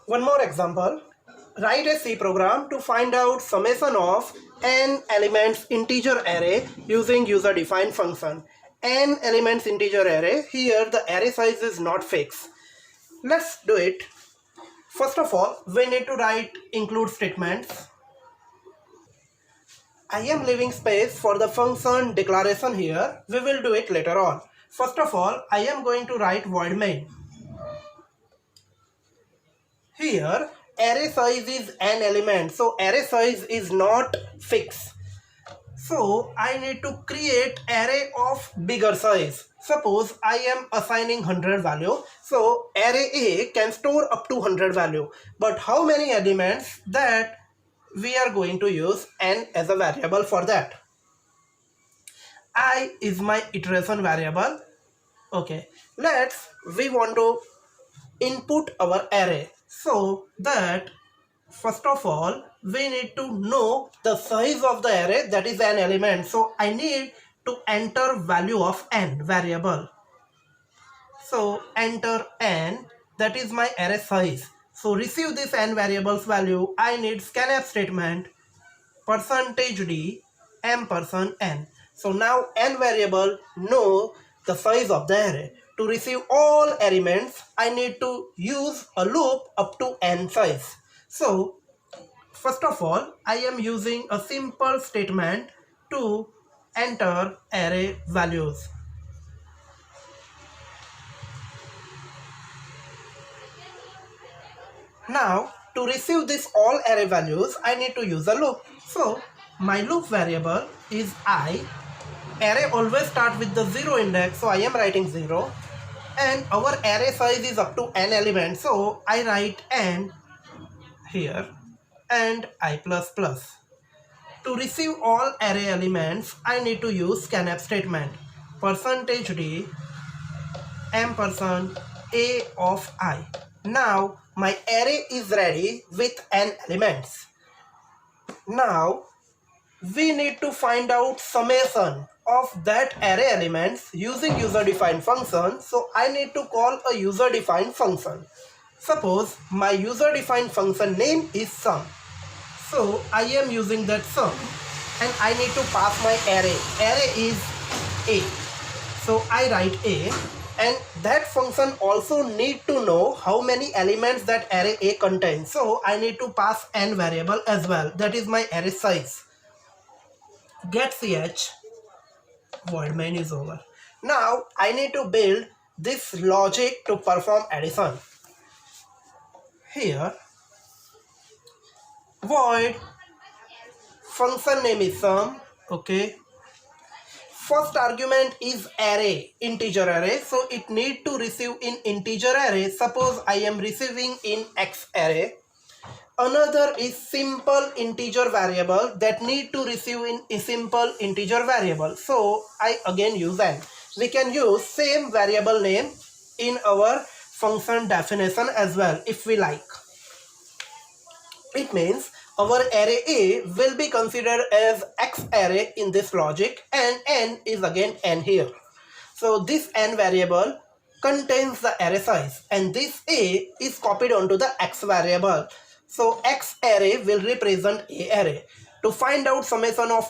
One more example. Write a C program to find out summation of n elements integer array using user defined function. N elements integer array. Here the array size is not fixed. Let's do it. First of all, we need to write include statements. I am leaving space for the function declaration here. We will do it later on. First of all, I am going to write void main. Here, array size is n element, so array size is not fixed. So I need to create array of bigger size. Suppose I am assigning 100 value, so array A can store up to 100 value. But how many elements? That we are going to use n as a variable for that. I is my iteration variable. Okay, we want to input our array, so that first of all we need to know the size of the array, that is an element. So I need to enter value of n variable. So enter n, that is my array size. So receive this n variables value. I need scanf statement %d %n. So now n variable know the size of the array. To receive all elements, I need to use a loop up to n size. So first of all, I am using a simple statement to enter array values. Now to receive this all array values, I need to use a loop. So my loop variable is I. Array always start with the 0 index, so I am writing 0. And our array size is up to n elements, so I write n here and I plus plus. To receive all array elements, I need to use scanf statement %d %a of I. Now my array is ready with n elements. Now we need to find out summation of that array elements using user defined function. So I need to call a user defined function. Suppose my user defined function name is sum. So I am using that sum and I need to pass my array. Array is A. So I write A, and that function also need to know how many elements that array A contains. So I need to pass n variable as well. That is my array size. Get ch, void main is over. Now I need to build this logic to perform addition. Here void function name is sum. Okay, first argument is array, integer array, so it need to receive in integer array. Suppose I am receiving in x array. Another is simple integer variable that need to receive in a simple integer variable. So I again use n. We can use same variable name in our function definition as well if we like. It means our array A will be considered as x array in this logic, and n is again n here. So this n variable contains the array size, and this A is copied onto the x variable. So x array will represent A array. To find out summation of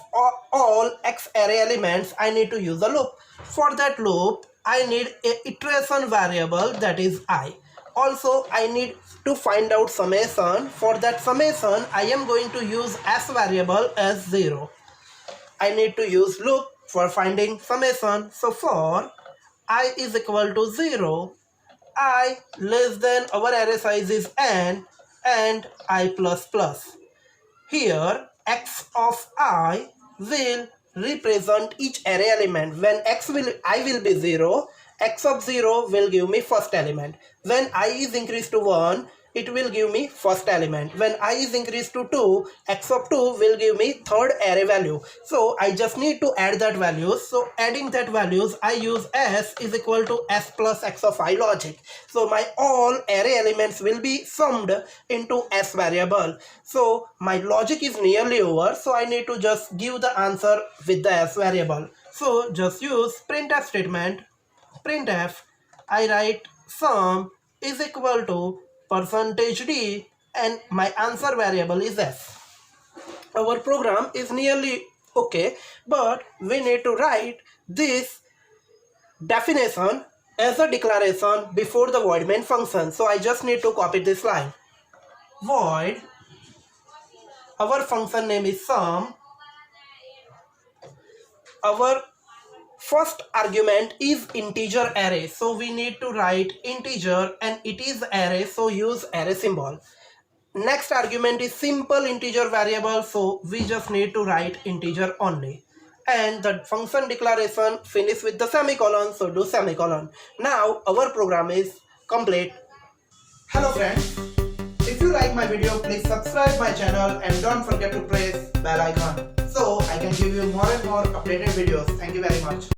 all x array elements, I need to use a loop. For that loop, I need a iteration variable, that is I. Also, I need to find out summation. For that summation, I am going to use s variable as 0. I need to use loop for finding summation. So for I is equal to 0, I less than our array size is n, and I plus plus. Here x of I will represent each array element. When I will be 0, x of 0 will give me first element. When I is increased to 1, it will give me first element. When I is increased to 2, x of 2 will give me third array value. So I just need to add that values. So adding that values, I use s is equal to s plus x of I logic. So my all array elements will be summed into s variable. So my logic is nearly over. So I need to just give the answer with the s variable. So just use printf statement. Printf, I write sum is equal to %d and my answer variable is s. Our program is nearly okay, but we need to write this definition as a declaration before the void main function. So I just need to copy this line. Void, our function name is sum, our first argument is integer array, so we need to write integer and it is array, so use array symbol. Next argument is simple integer variable, so we just need to write integer only. And the function declaration finish with the semicolon, so do semicolon. Now our program is complete. Hello friends, if you like my video, please subscribe my channel and don't forget to press bell icon so I can give you more and more updated videos. Thank you very much.